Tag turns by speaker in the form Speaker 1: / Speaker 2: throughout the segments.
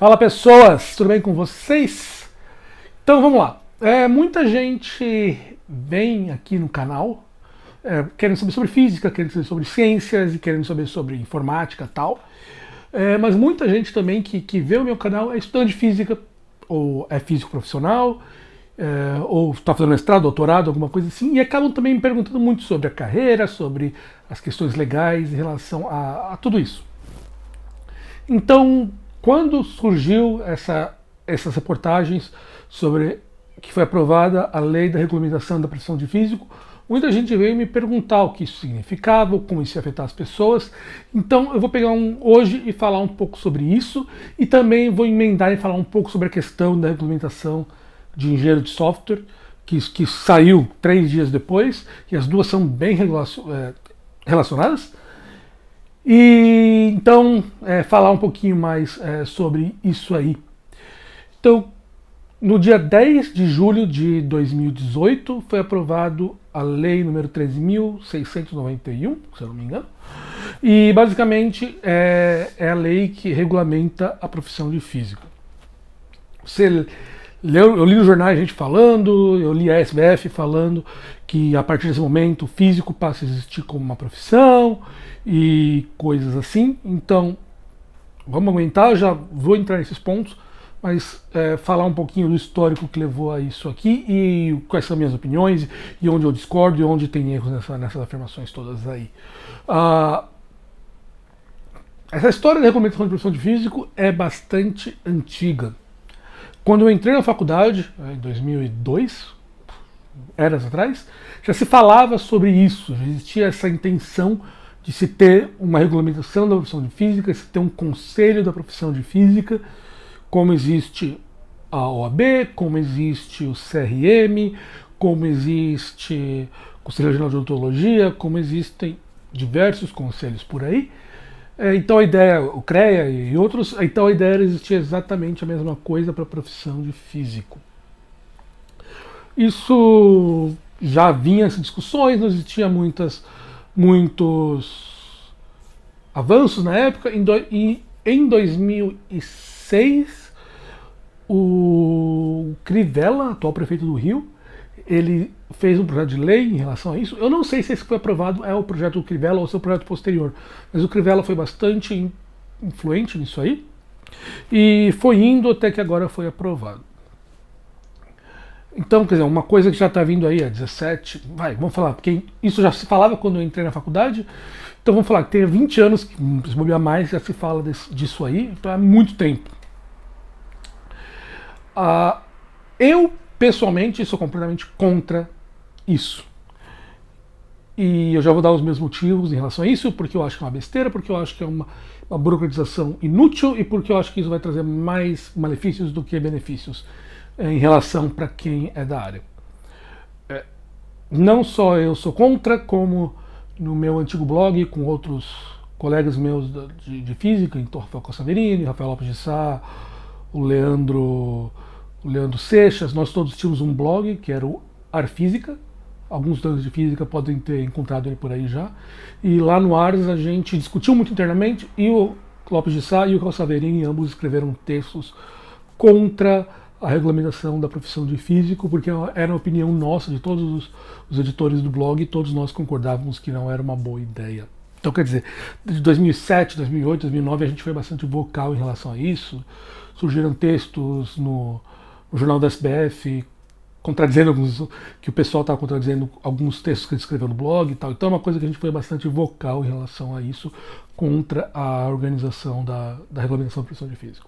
Speaker 1: Fala pessoas, tudo bem com vocês? Então vamos lá. Muita gente vem aqui no canal querendo saber sobre física, querendo saber sobre ciências e querendo saber sobre informática e tal. Mas muita gente também que vê o meu canal é estudante de física, ou é físico profissional, ou está fazendo mestrado, doutorado, alguma coisa assim, e acabam também me perguntando muito sobre a carreira, sobre as questões legais em relação a tudo isso. Então, quando surgiu essas reportagens sobre que foi aprovada a lei da regulamentação da profissão de físico, muita gente veio me perguntar o que isso significava, como isso ia afetar as pessoas. Então eu vou pegar hoje e falar um pouco sobre isso, e também vou emendar e falar um pouco sobre a questão da regulamentação de engenheiro de software, que saiu 3 dias depois, e as duas são bem relacionadas. E então, falar um pouquinho mais sobre isso aí. Então, no dia 10 de julho de 2018, foi aprovado a lei número 13.691, se eu não me engano, e basicamente é a lei que regulamenta a profissão de físico. Eu li no jornal a gente falando, eu li a SBF falando que a partir desse momento o físico passa a existir como uma profissão e coisas assim. Então, vamos aguentar, eu já vou entrar nesses pontos, mas falar um pouquinho do histórico que levou a isso aqui e quais são minhas opiniões e onde eu discordo e onde tem erros nessas afirmações todas aí. Essa história da regulamentação de profissão de físico é bastante antiga. Quando eu entrei na faculdade, em 2002, eras atrás, já se falava sobre isso, já existia essa intenção de se ter uma regulamentação da profissão de física, de se ter um conselho da profissão de física, como existe a OAB, como existe o CRM, como existe o Conselho Regional de Odontologia, como existem diversos conselhos por aí. Então a ideia, o CREA e outros, então a ideia era existir exatamente a mesma coisa para a profissão de físico. Isso já vinha em discussões, não existia muitos avanços na época. Em 2006, o Crivella, atual prefeito do Rio, ele fez um projeto de lei em relação a isso. Eu não sei se esse foi aprovado, é o projeto do Crivella ou se é o projeto posterior, mas o Crivella foi bastante influente nisso aí, e foi indo até que agora foi aprovado. Então, quer dizer, uma coisa que já está vindo aí há 17, vamos falar, porque isso já se falava quando eu entrei na faculdade, então vamos falar que tem 20 anos, se bobear mais, já se fala disso aí, então é muito tempo. Eu, pessoalmente, sou completamente contra isso. E eu já vou dar os meus motivos em relação a isso, porque eu acho que é uma besteira, porque eu acho que é uma burocratização inútil e porque eu acho que isso vai trazer mais malefícios do que benefícios em relação para quem é da área. Não só eu sou contra, como no meu antigo blog, com outros colegas meus de física, então Rafael Cossaverini, Rafael Lopes de Sá, o Leandro Seixas, nós todos tínhamos um blog que era o Arfísica. Alguns estudantes de física podem ter encontrado ele por aí já. E lá no Ars a gente discutiu muito internamente, e o Lopes de Sá e o Cossaverini ambos escreveram textos contra a regulamentação da profissão de físico, porque era a opinião nossa, de todos os editores do blog, e todos nós concordávamos que não era uma boa ideia. Então, quer dizer, de 2007, 2008, 2009 a gente foi bastante vocal em relação a isso. Surgiram textos no jornal da SBF contradizendo que o pessoal estava contradizendo alguns textos que ele escreveu no blog e tal. Então é uma coisa que a gente foi bastante vocal em relação a isso, contra a organização da regulamentação da profissão de físico.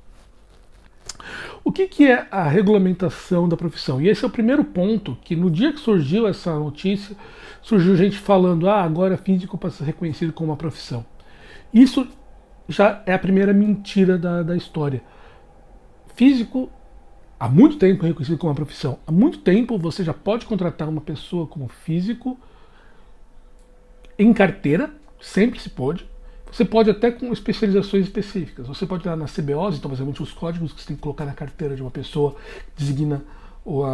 Speaker 1: O que é a regulamentação da profissão? E esse é o primeiro ponto, que no dia que surgiu essa notícia, surgiu gente falando, agora físico passa a ser reconhecido como uma profissão. Isso já é a primeira mentira da história. Físico, há muito tempo é reconhecido como uma profissão. Há muito tempo você já pode contratar uma pessoa como físico em carteira, sempre se pode. Você pode até com especializações específicas. Você pode ir lá na CBOs, então, basicamente, os códigos que você tem que colocar na carteira de uma pessoa que designa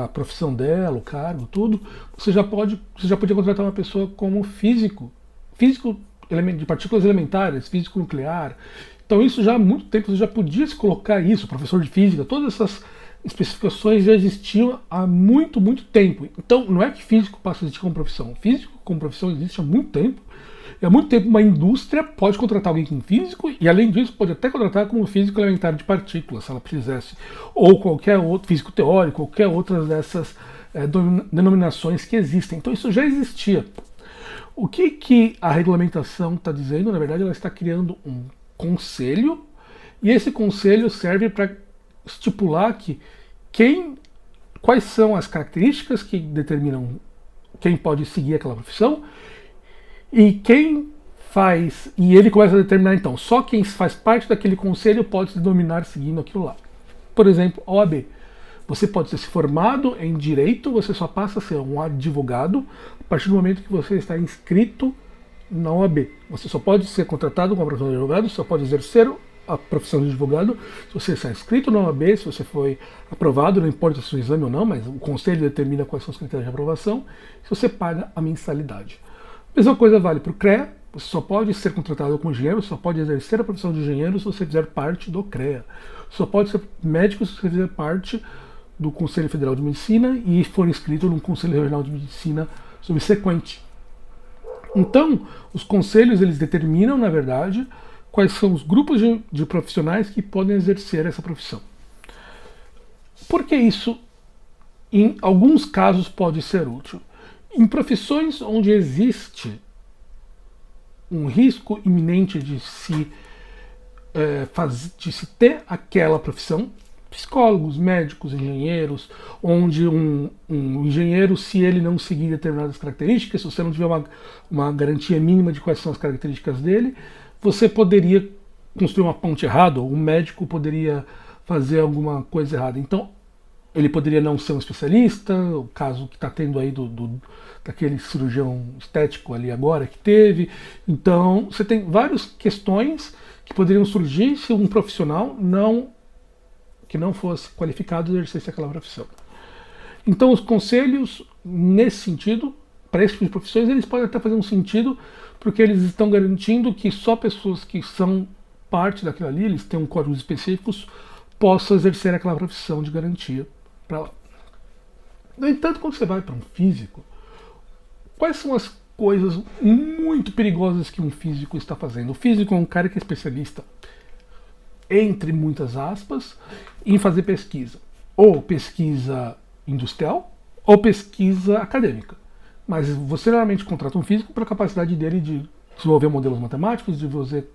Speaker 1: a profissão dela, o cargo, tudo. Você já podia contratar uma pessoa como físico de partículas elementares, físico nuclear. Então isso já há muito tempo você já podia se colocar isso, professor de física, todas essas especificações já existiam há muito, muito tempo. Então não é que físico passa a existir como profissão. Físico como profissão existe há muito tempo. E há muito tempo uma indústria pode contratar alguém como físico e, além disso, pode até contratar como físico elementar de partículas, se ela precisasse. Ou qualquer outro físico teórico, qualquer outra dessas denominações que existem. Então isso já existia. O que a regulamentação está dizendo? Na verdade, ela está criando um conselho, e esse conselho serve para estipular quais são as características que determinam quem pode seguir aquela profissão, e e ele começa a determinar então, só quem faz parte daquele conselho pode se denominar seguindo aquilo lá. Por exemplo, a OAB. Você pode ter se formado em direito, você só passa a ser um advogado a partir do momento que você está inscrito na OAB. Você só pode ser contratado como profissão de advogado, só pode exercer a profissão de advogado se você está inscrito na OAB, se você foi aprovado, não importa se é um exame ou não, mas o conselho determina quais são os critérios de aprovação, se você paga a mensalidade. A mesma coisa vale para o CREA, você só pode ser contratado como engenheiro, só pode exercer a profissão de engenheiro se você fizer parte do CREA. Só pode ser médico se você fizer parte do Conselho Federal de Medicina e for inscrito no Conselho Regional de Medicina subsequente. Então, os conselhos eles determinam, na verdade, quais são os grupos de profissionais que podem exercer essa profissão. Por que isso, em alguns casos, pode ser útil? Em profissões onde existe um risco iminente de se ter aquela profissão, psicólogos, médicos, engenheiros, onde um engenheiro, se ele não seguir determinadas características, se você não tiver uma garantia mínima de quais são as características dele, você poderia construir uma ponte errada, ou um médico poderia fazer alguma coisa errada. Então, ele poderia não ser um especialista, o caso que está tendo aí daquele cirurgião estético ali agora que teve. Então, você tem várias questões que poderiam surgir se um profissional que não fosse qualificado exercesse aquela profissão. Então, os conselhos, nesse sentido, para esse tipo de profissões, eles podem até fazer um sentido, porque eles estão garantindo que só pessoas que são parte daquilo ali, eles têm códigos específicos, possam exercer aquela profissão de garantia para lá. No entanto, quando você vai para um físico, quais são as coisas muito perigosas que um físico está fazendo? O físico é um cara que é especialista, entre muitas aspas, em fazer pesquisa. Ou pesquisa industrial, ou pesquisa acadêmica. Mas você normalmente contrata um físico pela capacidade dele de desenvolver modelos matemáticos, desenvolver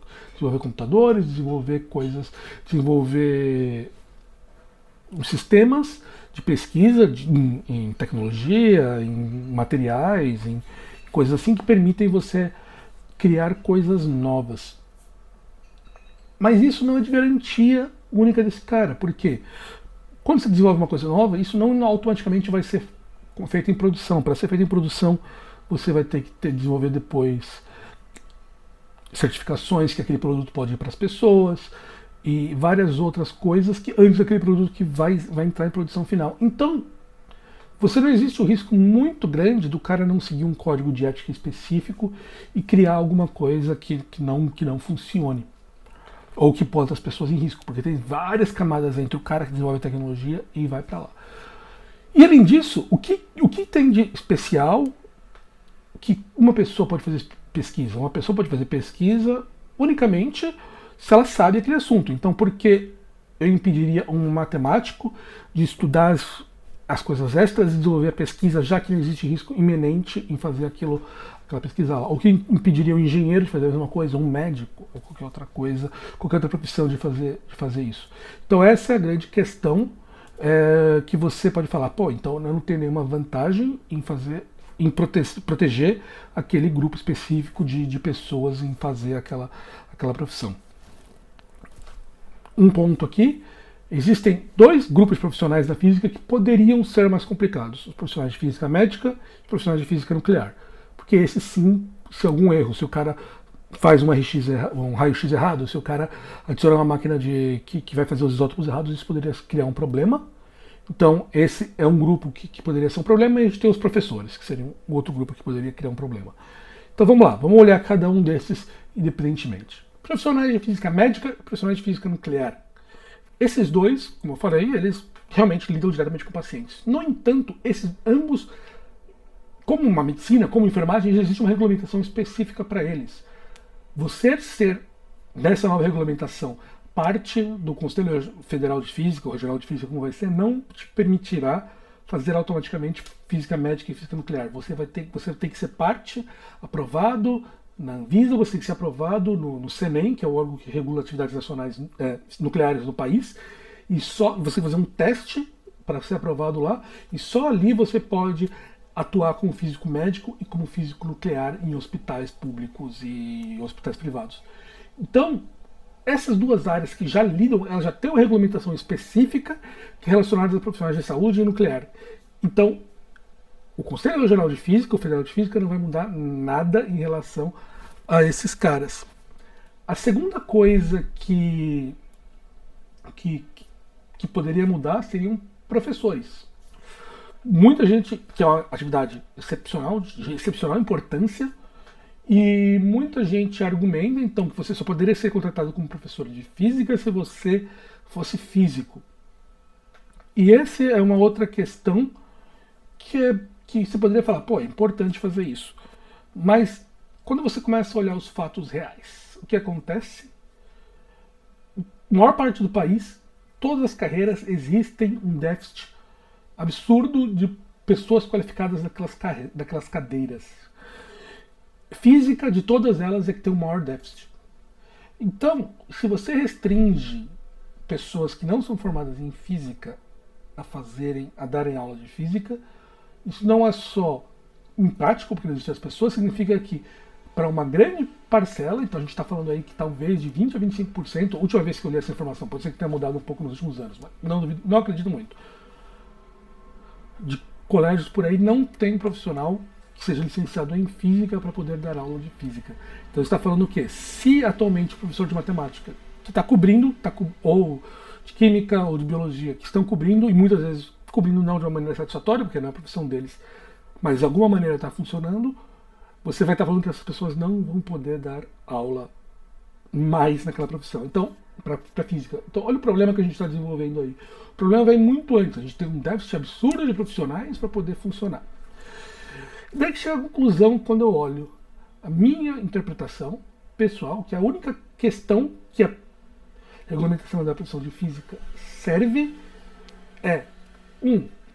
Speaker 1: computadores, desenvolver sistemas de pesquisa em tecnologia, em materiais, em coisas assim que permitem você criar coisas novas. Mas isso não é de garantia única desse cara, porque quando você desenvolve uma coisa nova, isso não automaticamente vai ser feito em produção. Para ser feito em produção, você vai ter que desenvolver depois certificações que aquele produto pode ir para as pessoas e várias outras coisas que antes daquele produto que vai entrar em produção final. Então, você não existe o risco muito grande do cara não seguir um código de ética específico e criar alguma coisa que não funcione ou que bota as pessoas em risco, porque tem várias camadas entre o cara que desenvolve a tecnologia e vai para lá. E além disso, o que tem de especial que uma pessoa pode fazer pesquisa? Uma pessoa pode fazer pesquisa unicamente se ela sabe aquele assunto. Então, por que eu impediria um matemático de estudar as coisas extras e desenvolver a pesquisa, já que não existe risco iminente em fazer aquela pesquisa lá? Ou que impediria o engenheiro de fazer a mesma coisa, um médico, ou qualquer outra coisa, qualquer outra profissão de fazer isso? Então essa é a grande questão que você pode falar, então eu não tenho nenhuma vantagem em proteger aquele grupo específico de pessoas em fazer aquela profissão. Um ponto aqui, existem dois grupos profissionais da física que poderiam ser mais complicados, os profissionais de física médica e os profissionais de física nuclear. Porque esse sim, se algum erro, se o cara faz um raio-x errado, se o cara adiciona uma máquina que vai fazer os isótopos errados, isso poderia criar um problema. Então, esse é um grupo que poderia ser um problema, e a gente tem os professores, que seriam outro grupo que poderia criar um problema. Então vamos lá, vamos olhar cada um desses independentemente. Profissionais de física médica e profissionais de física nuclear. Esses dois, como eu falei, eles realmente lidam diretamente com pacientes. No entanto, esses ambos, como uma medicina, como enfermagem, existe uma regulamentação específica para eles. Você ser, nessa nova regulamentação, parte do Conselho Federal de Física, ou Regional de Física, como vai ser, não te permitirá fazer automaticamente física médica e física nuclear. Você tem que ser parte, aprovado na Anvisa, você tem que ser aprovado no CNEM, que é o órgão que regula atividades nacionais nucleares no país, e só você fazer um teste para ser aprovado lá, e só ali você pode atuar como físico médico e como físico nuclear em hospitais públicos e hospitais privados. Então, essas duas áreas que já lidam, elas já têm uma regulamentação específica relacionada a profissionais de saúde e nuclear. Então, o Conselho Regional de Física, o Federal de Física, não vai mudar nada em relação a esses caras. A segunda coisa que poderia mudar seriam professores. Muita gente, que é uma atividade excepcional, de excepcional importância, e muita gente argumenta, então, que você só poderia ser contratado como professor de física se você fosse físico. E essa é uma outra questão que você poderia falar, pô, é importante fazer isso. Mas, quando você começa a olhar os fatos reais, o que acontece? Na maior parte do país, todas as carreiras existem um déficit absurdo de pessoas qualificadas daquelas cadeiras. Física, de todas elas, é que tem o maior déficit. Então, se você restringe pessoas que não são formadas em física a darem aula de física, isso não é só imprático, porque não existem as pessoas, significa que para uma grande parcela, então a gente está falando aí que talvez de 20% a 25%, a última vez que eu li essa informação, pode ser que tenha mudado um pouco nos últimos anos, mas não acredito muito, de colégios por aí não tem profissional que seja licenciado em física para poder dar aula de física. Então você está falando o quê? Se atualmente o professor de matemática que está cobrindo, ou de química ou de biologia, que estão cobrindo, e muitas vezes cobrindo não de uma maneira satisfatória, porque não é a profissão deles, mas de alguma maneira está funcionando, você vai estar falando que essas pessoas não vão poder dar aula mais naquela profissão. Então, para física. Então, olha o problema que a gente está desenvolvendo aí. O problema vem muito antes. A gente tem um déficit absurdo de profissionais para poder funcionar. Daí que chega a conclusão quando eu olho a minha interpretação pessoal, que a única questão que a regulamentação da profissão de física serve é,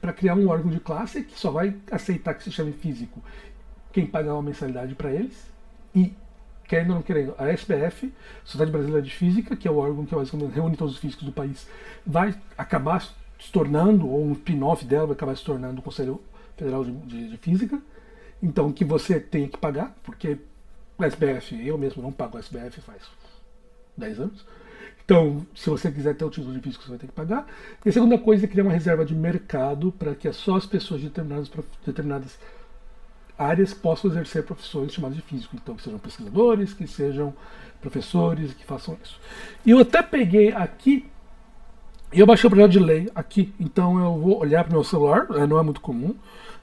Speaker 1: para criar um órgão de classe que só vai aceitar que se chame físico quem pagar uma mensalidade para eles, e, querendo ou não querendo, a SBF, Sociedade Brasileira de Física, que é o órgão que basicamente reúne todos os físicos do país, vai acabar se tornando, ou um spin-off dela vai acabar se tornando o Conselho Federal de Física, então que você tem que pagar, porque o SBF, eu mesmo não pago o SBF faz 10 anos, então se você quiser ter o título de físico você vai ter que pagar. E a segunda coisa é criar uma reserva de mercado para que só as pessoas de determinadas áreas possam exercer profissões chamadas de físico, então que sejam pesquisadores, que sejam professores, que façam isso. E eu até peguei aqui, e eu baixei o projeto de lei aqui, então eu vou olhar para o meu celular, não é muito comum,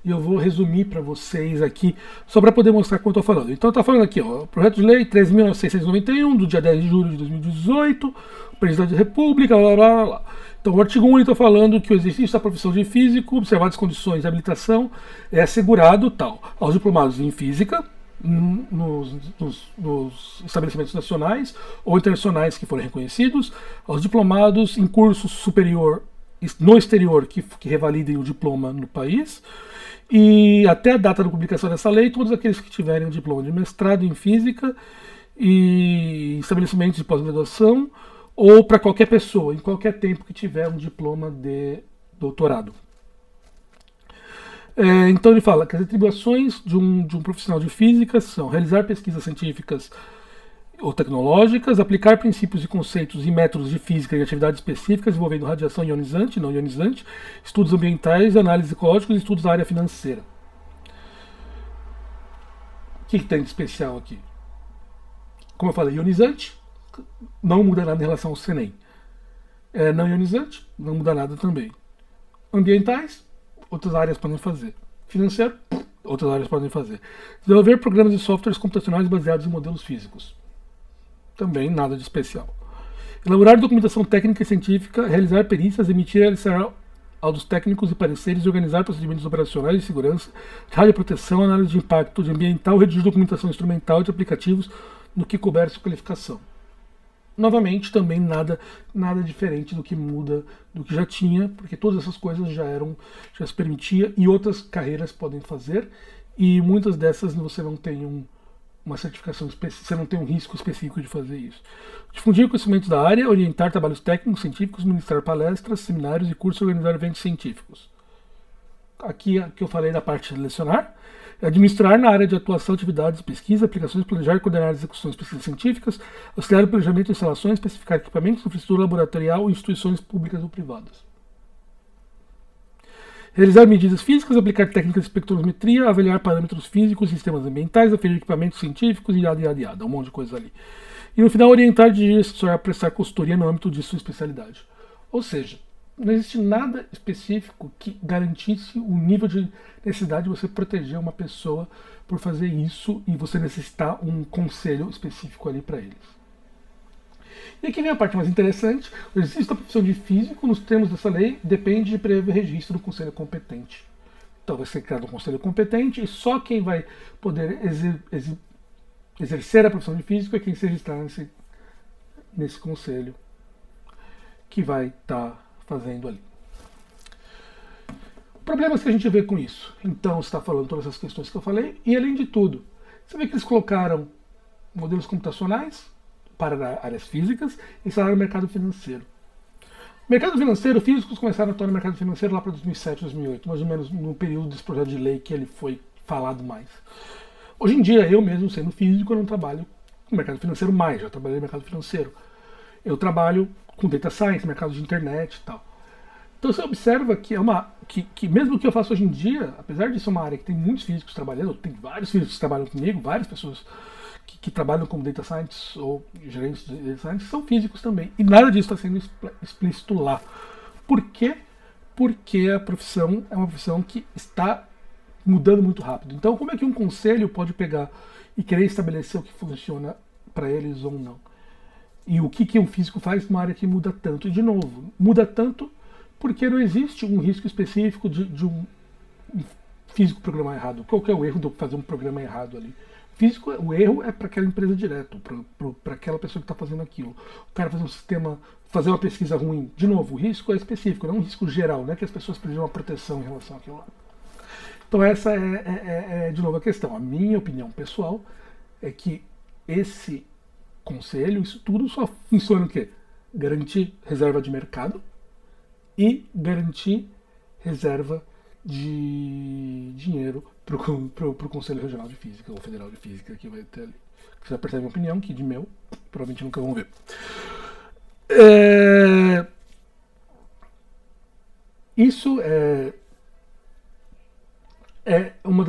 Speaker 1: e eu vou resumir para vocês aqui, só para poder mostrar como eu estou falando. Então está falando aqui, ó, projeto de lei 13.691, do dia 10 de julho de 2018, Presidente da República, blá blá blá blá. Então o artigo 1 está falando que o exercício da profissão de físico, observadas as condições de habilitação, é assegurado tal aos diplomados em física, nos estabelecimentos nacionais ou internacionais que forem reconhecidos, aos diplomados em curso superior no exterior que revalidem o diploma no país, e até a data da publicação dessa lei, todos aqueles que tiverem o diploma de mestrado em física e estabelecimentos de pós-graduação, ou para qualquer pessoa, em qualquer tempo que tiver um diploma de doutorado. Então ele fala que as atribuições de um profissional de física são realizar pesquisas científicas ou tecnológicas, aplicar princípios e conceitos e métodos de física em atividades específicas envolvendo radiação ionizante e não ionizante, estudos ambientais, análises ecológicas e estudos da área financeira. O que tem de especial aqui? Como eu falei, ionizante não muda nada em relação ao CNEM. Não ionizante, não muda nada também. Ambientais, outras áreas podem fazer. Financeiro, outras áreas podem fazer. Desenvolver programas e softwares computacionais baseados em modelos físicos. Também nada de especial. Elaborar documentação técnica e científica, realizar perícias, emitir e realizar laudos técnicos e pareceres, organizar procedimentos operacionais de segurança, de radioproteção, análise de impacto ambiental, redigir documentação instrumental de aplicativos no que couber sua qualificação. Novamente, também nada diferente do que muda do que já tinha, porque todas essas coisas já se permitia e outras carreiras podem fazer, e muitas dessas você não tem uma certificação específica, você não tem um risco específico de fazer isso. Difundir conhecimentos da área, orientar trabalhos técnicos, científicos, ministrar palestras, seminários e cursos, organizar eventos científicos. Aqui que eu falei da parte de lecionar. Administrar na área de atuação, atividades, pesquisa, aplicações, planejar e coordenar execuções de pesquisas científicas, auxiliar o planejamento de instalações, especificar equipamentos, infraestrutura laboratorial e instituições públicas ou privadas. Realizar medidas físicas, aplicar técnicas de espectrometria, avaliar parâmetros físicos, sistemas ambientais, aferir equipamentos científicos e um monte de coisa ali. E no final, orientar, dirigir, assessorar, prestar consultoria no âmbito de sua especialidade. Ou seja, não existe nada específico que garantisse o nível de necessidade de você proteger uma pessoa por fazer isso e você necessitar um conselho específico ali para eles. E aqui vem a parte mais interessante. O exercício da profissão de físico, nos termos dessa lei, depende de prévio registro do conselho competente. Então vai ser criado um conselho competente e só quem vai poder exercer a profissão de físico é quem se registrar nesse conselho que vai estar fazendo ali. Problemas que a gente vê com isso. Então, você está falando todas essas questões que eu falei, e além de tudo, você vê que eles colocaram modelos computacionais para áreas físicas e instalaram o mercado financeiro. Mercado financeiro, físicos começaram a atuar no mercado financeiro lá para 2007, 2008, mais ou menos no período desse projeto de lei que ele foi falado mais. Hoje em dia, eu mesmo sendo físico, eu não trabalho no mercado financeiro mais, já trabalhei no mercado financeiro. Eu trabalho com data science, mercado de internet e tal. Então você observa que que mesmo o que eu faço hoje em dia, apesar de ser uma área que tem muitos físicos trabalhando, tem vários físicos que trabalham comigo, várias pessoas que trabalham como data science ou gerentes de data science são físicos também. E nada disso está sendo explícito lá. Por quê? Porque a profissão é uma profissão que está mudando muito rápido. Então como é que um conselho pode pegar e querer estabelecer o que funciona para eles ou não? E o que um físico faz numa área que muda tanto? E, de novo, muda tanto porque não existe um risco específico de um físico programar errado. Qual que é o erro de fazer um programa errado ali? O erro é para aquela empresa direto, para aquela pessoa que está fazendo aquilo. O cara fazer um sistema, fazer uma pesquisa ruim. De novo, o risco é específico, não é um risco geral, não é que as pessoas precisam de uma proteção em relação àquilo lá. Então essa é de novo, a questão. A minha opinião pessoal é que esse conselho, isso tudo só funciona o quê? Garantir reserva de mercado e garantir reserva de dinheiro para o Conselho Regional de Física ou Federal de Física que vai ter ali. Você já percebe a minha opinião, que de meu, provavelmente nunca vão ver. Isso é uma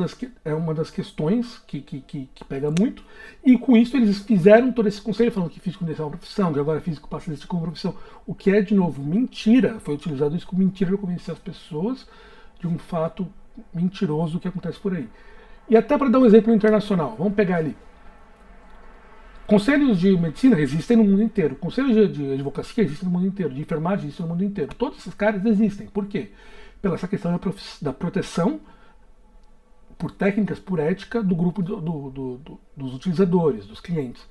Speaker 1: das questões que pega muito, e com isso eles fizeram todo esse conselho falando que físico não é uma profissão, que agora físico passa a existir como profissão, o que é, de novo, mentira. Foi utilizado isso como mentira para convencer as pessoas de um fato mentiroso que acontece por aí. E até para dar um exemplo internacional, vamos pegar ali. Conselhos de medicina existem no mundo inteiro, conselhos de advocacia existem no mundo inteiro, de enfermagem existem no mundo inteiro. Todos esses caras existem. Por quê? Pela essa questão da proteção por técnicas, por ética do grupo dos utilizadores, dos clientes.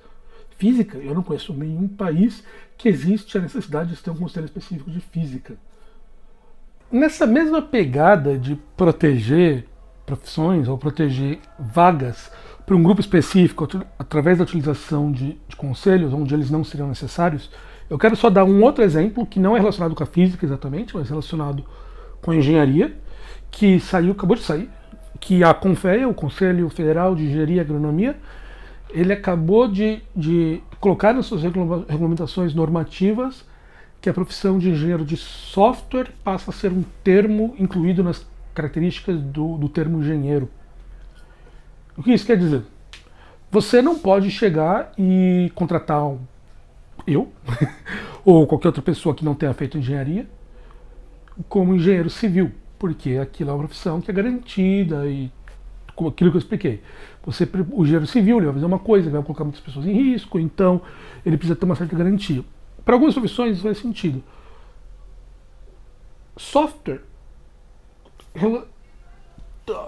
Speaker 1: Física, eu não conheço nenhum país que existe a necessidade de ter um conselho específico de física. Nessa mesma pegada de proteger profissões ou proteger vagas para um grupo específico através da utilização de conselhos onde eles não seriam necessários, eu quero só dar um outro exemplo que não é relacionado com a física exatamente, mas relacionado com a engenharia, que acabou de sair, que a CONFEA, o Conselho Federal de Engenharia e Agronomia, ele acabou de colocar nas suas regulamentações normativas que a profissão de engenheiro de software passa a ser um termo incluído nas características do termo engenheiro. O que isso quer dizer? Você não pode chegar e contratar eu ou qualquer outra pessoa que não tenha feito engenharia como engenheiro civil, porque aquilo é uma profissão que é garantida e com aquilo que eu expliquei. O engenheiro civil ele vai fazer uma coisa, ele vai colocar muitas pessoas em risco, então ele precisa ter uma certa garantia. Para algumas profissões isso faz sentido. Software,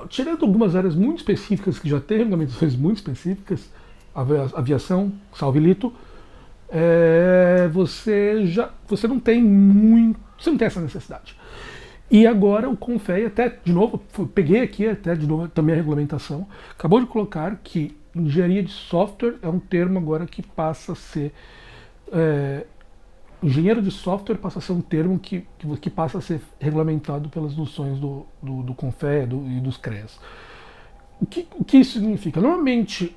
Speaker 1: tirando algumas áreas muito específicas que já tem regulamentações muito específicas, aviação, salve Lito, você não tem muito, você não tem essa necessidade. E agora o CONFEA, até de novo, peguei aqui até de novo também a regulamentação, acabou de colocar que engenharia de software é um termo agora que passa a ser engenheiro de software passa a ser um termo que passa a ser regulamentado pelas noções do CONFEA e dos CREAs. O que isso significa? Normalmente,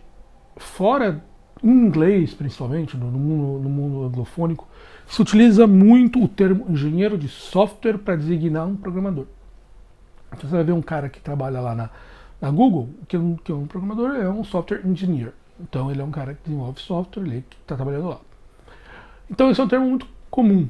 Speaker 1: fora, em inglês principalmente, no mundo anglofônico, se utiliza muito o termo engenheiro de software para designar um programador. Então, você vai ver um cara que trabalha lá na Google, que é um programador, é um software engineer. Então ele é um cara que desenvolve software, ele que está trabalhando lá. Então esse é um termo muito comum.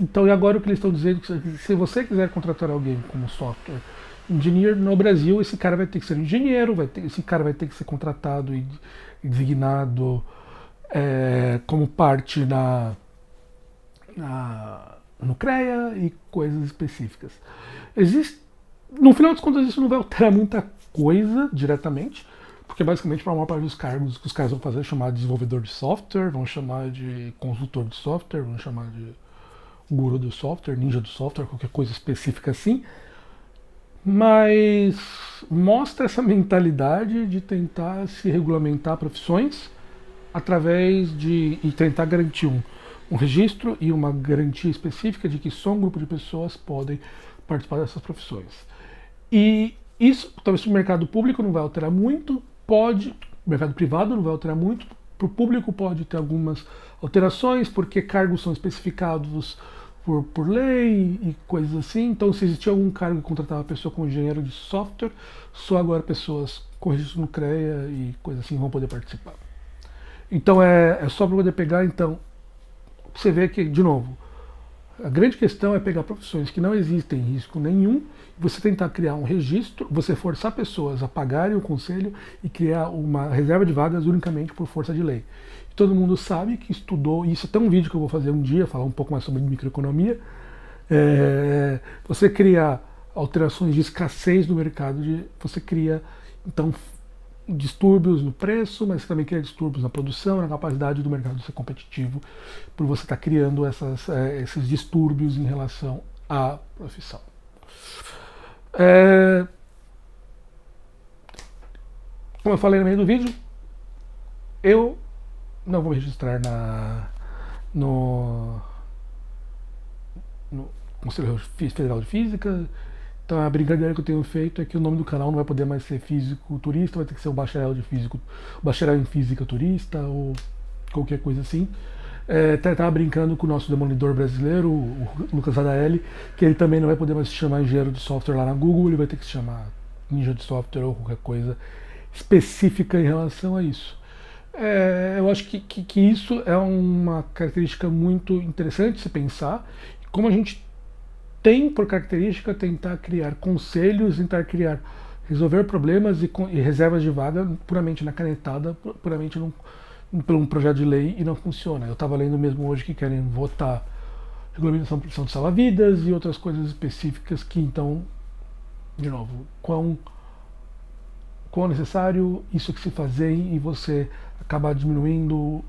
Speaker 1: Então agora o que eles estão dizendo é que se você quiser contratar alguém como software engineer no Brasil, esse cara vai ter que ser engenheiro, esse cara vai ter que ser contratado e designado como parte no CREA e coisas específicas. No final das contas, isso não vai alterar muita coisa diretamente, porque basicamente para a maior parte dos cargos que os caras vão fazer é chamar de desenvolvedor de software, vão chamar de consultor de software, vão chamar de guru do software, ninja do software, qualquer coisa específica assim. Mas mostra essa mentalidade de tentar se regulamentar profissões através e tentar garantir um registro e uma garantia específica de que só um grupo de pessoas podem participar dessas profissões. E isso, talvez para o mercado público não vai alterar muito, o mercado privado não vai alterar muito, para o público pode ter algumas alterações, porque cargos são especificados por lei e coisas assim. Então, se existia algum cargo que contratava a pessoa como engenheiro de software, só agora pessoas com registro no CREA e coisas assim vão poder participar. Então, é só para poder pegar, então, você vê que, de novo, a grande questão é pegar profissões que não existem risco nenhum, você tentar criar um registro, você forçar pessoas a pagarem o conselho e criar uma reserva de vagas unicamente por força de lei. E todo mundo sabe que estudou, e isso é até um vídeo que eu vou fazer um dia, falar um pouco mais sobre microeconomia, você cria alterações de escassez no mercado, você cria, então, distúrbios no preço, mas também cria distúrbios na produção, na capacidade do mercado de ser competitivo, por você estar criando esses distúrbios em relação à profissão. Como eu falei no meio do vídeo, eu não vou me registrar no Conselho Federal de Física. Então a brincadeira que eu tenho feito é que o nome do canal não vai poder mais ser físico turista, vai ter que ser o bacharel em física turista ou qualquer coisa assim. Tava brincando com o nosso demolidor brasileiro, o Lucas Adaeli, que ele também não vai poder mais se chamar engenheiro de software lá na Google, ele vai ter que se chamar ninja de software ou qualquer coisa específica em relação a isso. Eu acho que isso é uma característica muito interessante de se pensar, como a gente tem por característica tentar criar conselhos, resolver problemas e reservas de vaga puramente na canetada, puramente por um projeto de lei, e não funciona. Eu estava lendo mesmo hoje que querem votar regulamentação de produção de salva-vidas e outras coisas específicas que, então, de novo, quão necessário isso que se fazer e você acaba diminuindo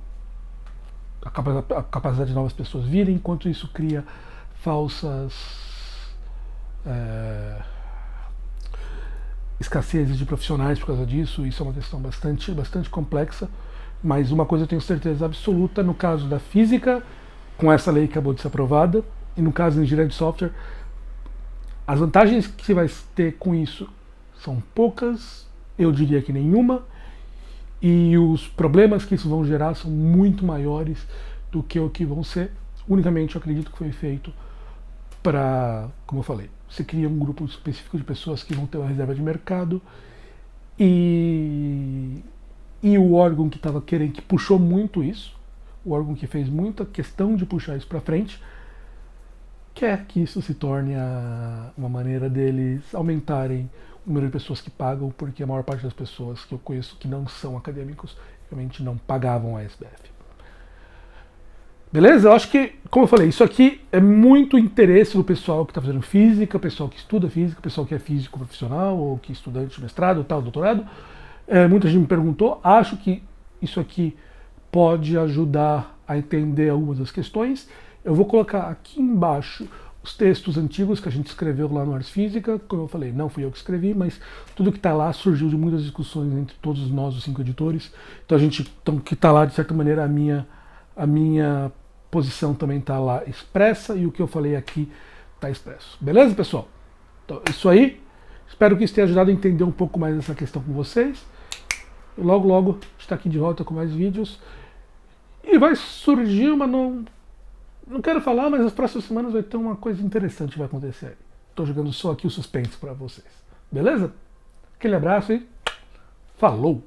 Speaker 1: a capacidade de novas pessoas virem, enquanto isso cria falsas escassezes de profissionais por causa disso. Isso é uma questão bastante complexa, mas uma coisa eu tenho certeza absoluta: no caso da física, com essa lei que acabou de ser aprovada, e no caso da engenharia de software, as vantagens que você vai ter com isso são poucas, eu diria que nenhuma, e os problemas que isso vão gerar são muito maiores do que o que vão ser. Unicamente eu acredito que foi feito para, como eu falei, você cria um grupo específico de pessoas que vão ter uma reserva de mercado, e o órgão que estava querendo, que puxou muito isso, o órgão que fez muita questão de puxar isso para frente, quer que isso se torne uma maneira deles aumentarem o número de pessoas que pagam, porque a maior parte das pessoas que eu conheço que não são acadêmicos realmente não pagavam a SBF. Beleza? Eu acho que, como eu falei, isso aqui é muito interesse do pessoal que está fazendo física, pessoal que estuda física, pessoal que é físico profissional, ou que é estudante de mestrado, tal, doutorado. Muita gente me perguntou, acho que isso aqui pode ajudar a entender algumas das questões. Eu vou colocar aqui embaixo os textos antigos que a gente escreveu lá no Ars Física. Como eu falei, não fui eu que escrevi, mas tudo que está lá surgiu de muitas discussões entre todos nós, os 5 editores. Então, que está lá, de certa maneira, a minha posição também está lá expressa e o que eu falei aqui está expresso. Beleza, pessoal? Então, isso aí. Espero que isso tenha ajudado a entender um pouco mais essa questão com vocês. E logo, logo, está aqui de volta com mais vídeos. E vai surgir uma... Não quero falar, mas nas próximas semanas vai ter uma coisa interessante que vai acontecer aí. Estou jogando só aqui o suspense para vocês. Beleza? Aquele abraço e falou!